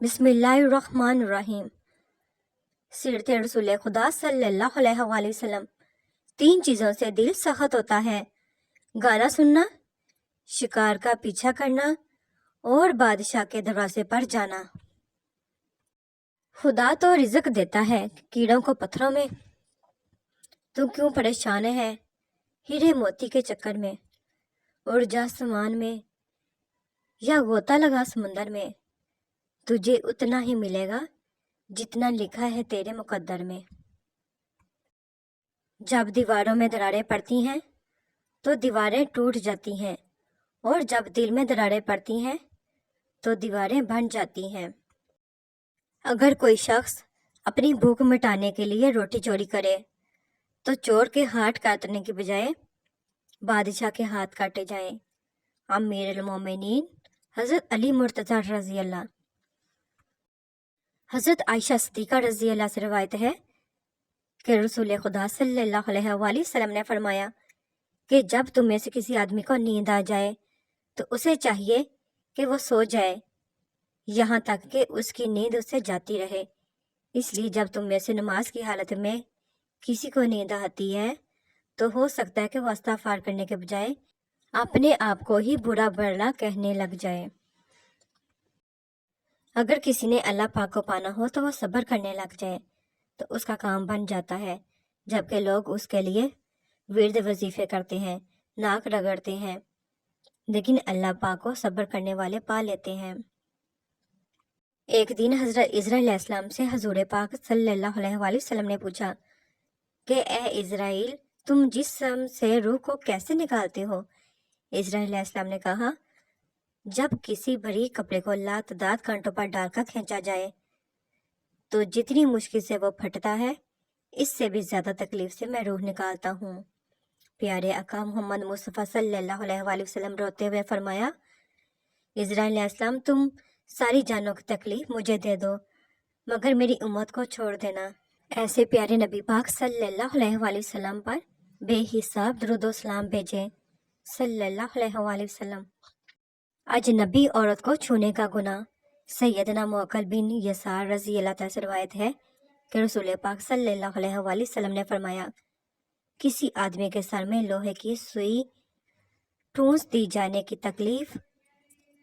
بسم اللہ الرحمن الرحیم۔ سیرت رسول خدا صلی اللہ علیہ وآلہ وسلم۔ 3 چیزوں سے دل سخت ہوتا ہے: گانا سننا، شکار کا پیچھا کرنا اور بادشاہ کے دروازے پر جانا۔ خدا تو رزق دیتا ہے کیڑوں کو پتھروں میں، تو کیوں پریشان ہے ہیرے موتی کے چکر میں؟ اڑ جا سمان میں یا غوطہ لگا سمندر میں، تجھے اتنا ہی ملے گا جتنا لکھا ہے تیرے مقدر میں۔ جب دیواروں میں دراڑیں پڑتی ہیں تو دیواریں ٹوٹ جاتی ہیں، اور جب دل میں دراڑیں پڑتی ہیں تو دیواریں بن جاتی ہیں۔ اگر کوئی شخص اپنی بھوک مٹانے کے لیے روٹی چوری کرے تو چور کے ہاتھ کاٹنے کی بجائے بادشاہ کے ہاتھ کاٹے جائیں۔ امیر المومنین حضرت علی مرتضیٰ رضی اللہ۔ حضرت عائشہ صدیقہ رضی اللہ سے روایت ہے کہ رسول خدا صلی اللہ علیہ وآلہ وسلم نے فرمایا کہ جب تم میں سے کسی آدمی کو نیند آ جائے تو اسے چاہیے کہ وہ سو جائے یہاں تک کہ اس کی نیند اس سے جاتی رہے، اس لیے جب تم میں سے نماز کی حالت میں کسی کو نیند آتی ہے تو ہو سکتا ہے کہ وہ استغفار کرنے کے بجائے اپنے آپ کو ہی برا بھلا کہنے لگ جائے۔ اگر کسی نے اللہ پاک کو پانا ہو تو وہ صبر کرنے لگ جائے تو اس کا کام بن جاتا ہے، جبکہ لوگ اس کے لیے ورد وظیفے کرتے ہیں، ناک رگڑتے ہیں، لیکن اللہ پاک کو صبر کرنے والے پا لیتے ہیں۔ ایک دن حضرت عزرا علیہ السلام سے حضور پاک صلی اللہ علیہ وآلہ وسلم نے پوچھا کہ اے اسرائیل، تم جسم سے روح کو کیسے نکالتے ہو؟ عزرا علیہ السلام نے کہا، جب کسی بریک کپڑے کو لاتعداد کانٹوں پر ڈال کر کھینچا جائے تو جتنی مشکل سے وہ پھٹتا ہے اس سے بھی زیادہ تکلیف سے میں روح نکالتا ہوں۔ پیارے آقا محمد مصطفیٰ صلی اللہ علیہ وآلہ وسلم روتے ہوئے فرمایا، عزرا علیہ السلام، تم ساری جانوں کی تکلیف مجھے دے دو مگر میری امت کو چھوڑ دینا۔ ایسے پیارے نبی پاک صلی اللہ علیہ وآلہ وسلم پر بے حساب درود و سلام بھیجیں صلی اللہ علیہ وآلہ وسلم۔ اجنبی عورت کو چھونے کا گناہ۔ سیدنا معقل بن یسار رضی اللہ تعالیٰ سے روایت ہے کہ رسول پاک صلی اللہ علیہ وآلہ وسلم نے فرمایا، کسی آدمی کے سر میں لوہے کی سوئی ٹھونس دی جانے کی تکلیف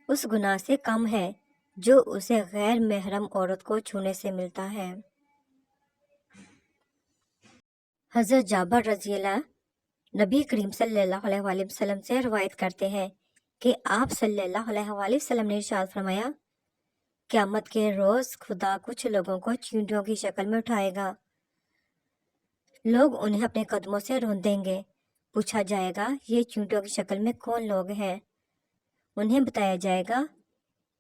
اس گناہ سے کم ہے جو اسے غیر محرم عورت کو چھونے سے ملتا ہے۔ حضرت جابر رضی اللہ نبی کریم صلی اللہ علیہ وآلہ وسلم سے روایت کرتے ہیں کہ آپ صلی اللہ علیہ وآلہ وسلم نے ارشاد فرمایا، قیامت کے روز خدا کچھ لوگوں کو چیونٹیوں کی شکل میں اٹھائے گا، لوگ انہیں اپنے قدموں سے روندیں گے، پوچھا جائے گا یہ چیونٹیوں کی شکل میں کون لوگ ہیں؟ انہیں بتایا جائے گا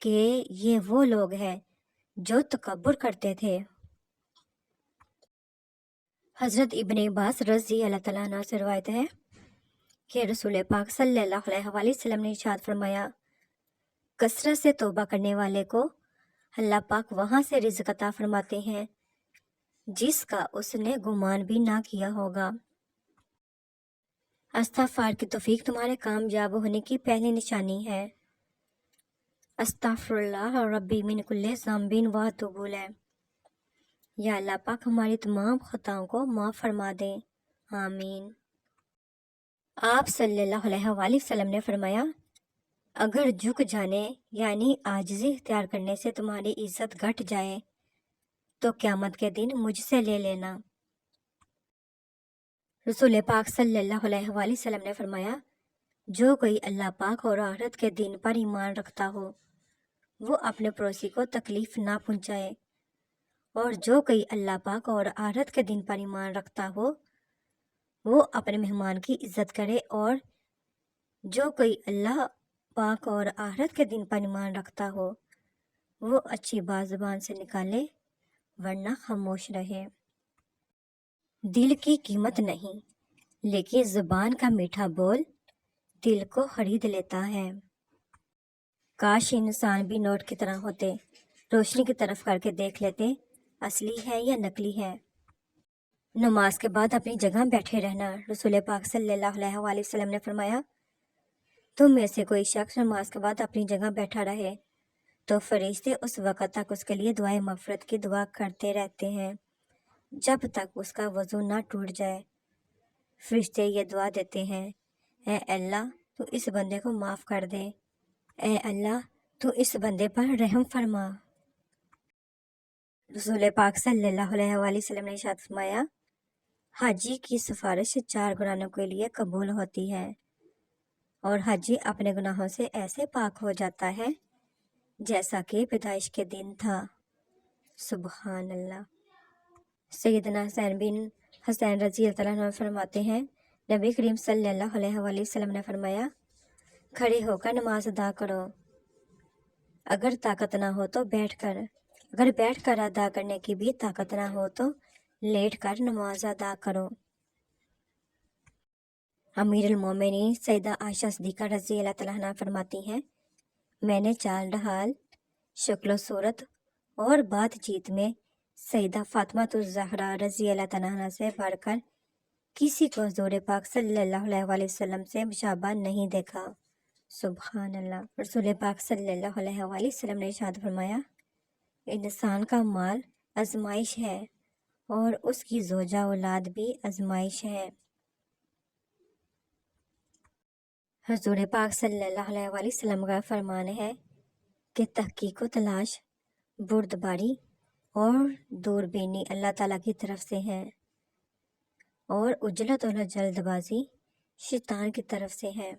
کہ یہ وہ لوگ ہیں جو تکبر کرتے تھے۔ حضرت ابن عباس رضی اللہ تعالیٰ عنہ سے روایت ہے کہ رسول پاک صلی اللہ علیہ وآلہ وسلم نے ارشاد فرمایا، کثرت سے توبہ کرنے والے کو اللہ پاک وہاں سے رزق عطا فرماتے ہیں جس کا اس نے گمان بھی نہ کیا ہوگا۔ استغفار کی توفیق تمہارے کامیاب ہونے کی پہلی نشانی ہے۔ استغفر اللہ ربی من کل ذنب واتوب الیہ۔ یا اللہ پاک ہماری تمام خطاؤں کو معاف فرما دیں، آمین۔ آپ صلی اللہ علیہ وآلہ وسلم نے فرمایا، اگر جھک جانے یعنی عاجزی اختیار کرنے سے تمہاری عزت گھٹ جائے تو قیامت کے دن مجھ سے لے لینا۔ رسول پاک صلی اللہ علیہ وآلہ وسلم نے فرمایا، جو کوئی اللہ پاک اور آخرت کے دن پر ایمان رکھتا ہو وہ اپنے پڑوسی کو تکلیف نہ پہنچائے، اور جو کوئی اللہ پاک اور آخرت کے دن پر ایمان رکھتا ہو وہ اپنے مہمان کی عزت کرے، اور جو کوئی اللہ پاک اور آخرت کے دن پر ایمان رکھتا ہو وہ اچھی بات زبان سے نکالے ورنہ خاموش رہے۔ دل کی قیمت نہیں لیکن زبان کا میٹھا بول دل کو خرید لیتا ہے۔ کاش انسان بھی نوٹ کی طرح ہوتے، روشنی کی طرف کر کے دیکھ لیتے اصلی ہے یا نکلی ہے۔ نماز کے بعد اپنی جگہ بیٹھے رہنا۔ رسول پاک صلی اللہ علیہ وآلہ وسلم نے فرمایا، تم میں سے کوئی شخص نماز کے بعد اپنی جگہ بیٹھا رہے تو فرشتے اس وقت تک اس کے لیے دعائے مغفرت کی دعا کرتے رہتے ہیں جب تک اس کا وضو نہ ٹوٹ جائے۔ فرشتے یہ دعا دیتے ہیں، اے اللہ تو اس بندے کو معاف کر دے، اے اللہ تو اس بندے پر رحم فرما۔ رسول پاک صلی اللہ علیہ وآلہ وسلم نے ارشاد فرمایا، حاجی کی سفارش 4 گناہوں کے لیے قبول ہوتی ہے اور حاجی اپنے گناہوں سے ایسے پاک ہو جاتا ہے جیسا کہ پیدائش کے دن تھا۔ سبحان اللہ۔ سیدنا حسین بن حسین رضی اللہ عنہ فرماتے ہیں، نبی کریم صلی اللہ علیہ وآلہ وسلم نے فرمایا، کھڑے ہو کر نماز ادا کرو، اگر طاقت نہ ہو تو بیٹھ کر، اگر بیٹھ کر ادا کرنے کی بھی طاقت نہ ہو تو لیٹ کر نماز ادا کرو۔ امیر المومنین سیدہ عائشہ صدیقہ رضی اللہ تعالیٰ عنہ فرماتی ہیں، میں نے چال ڈھال، شکل و صورت اور بات چیت میں سیدہ فاطمہ الزہرا رضی اللہ تعالیٰ عنہ سے بڑھ کر کسی کو حضور پاک صلی اللہ علیہ وآلہ وسلم سے مشابہ نہیں دیکھا۔ سبحان اللہ۔ رسول پاک صلی اللہ علیہ وآلہ وسلم نے ارشاد فرمایا، انسان کا مال آزمائش ہے اور اس کی زوجہ اولاد بھی آزمائش ہے۔ حضور پاک صلی اللہ علیہ وآلہ وسلم کا فرمان ہے کہ تحقیق و تلاش، بردباری اور دوربینی اللہ تعالیٰ کی طرف سے ہے اور عجلت اور جلد بازی شیطان کی طرف سے ہے۔